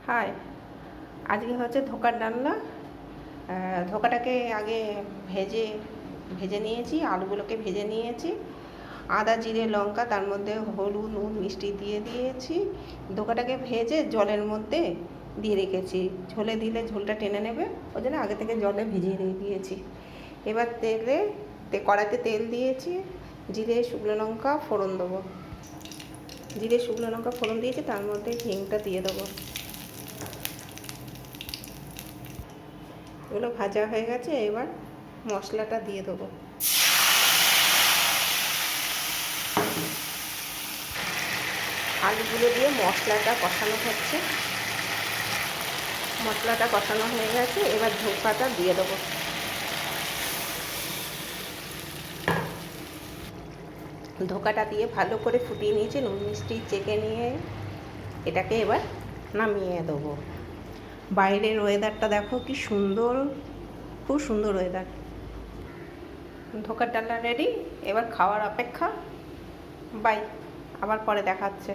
High, আজকে হচ্ছে ধোকার ডালনা। ধোকাটাকে আগে ভেজে ভেজে নিয়েছি, আলুগুলোকে ভেজে নিয়েছি। আদা জিরে লঙ্কা, তার মধ্যে হলুদ নুন মিষ্টি দিয়ে দিয়েছি। ধোকাটাকে ভেজে জলের মধ্যে দিয়ে রেখেছি, ঝোলে দিলে ঝোলটা টেনে নেবে, ওই জন্য আগে থেকে জলে ভিজিয়ে রেখে দিয়েছি। এবার কড়াইতে তেল দিয়েছি, জিরে শুকনো লঙ্কা ফোড়ন দেবো। জিরে শুকনো লঙ্কা ফোড়ন দিয়েছি, তার মধ্যে হিংটা দিয়ে দেবো। এগুলো ভাজা হয়ে গেছে, এবার মশলাটা দিয়ে দেবো। আলুগুলো দিয়ে মশলাটা কষানো হচ্ছে। মশলাটা কষানো হয়ে গেছে, এবার ধোকাটা দিয়ে দেবো। ধোকাটা দিয়ে ভালো করে ফুটিয়ে নিয়েছি, নুন মিষ্টি চেখে নিয়ে এটাকে এবার নামিয়ে দেবো। বাইরের ওয়েদারটা দেখো কি সুন্দর, খুব সুন্দর ওয়েদার। ধোকার ডালনা রেডি, এবার খাওয়ার অপেক্ষা। বাই, আবার পরে দেখা হচ্ছে।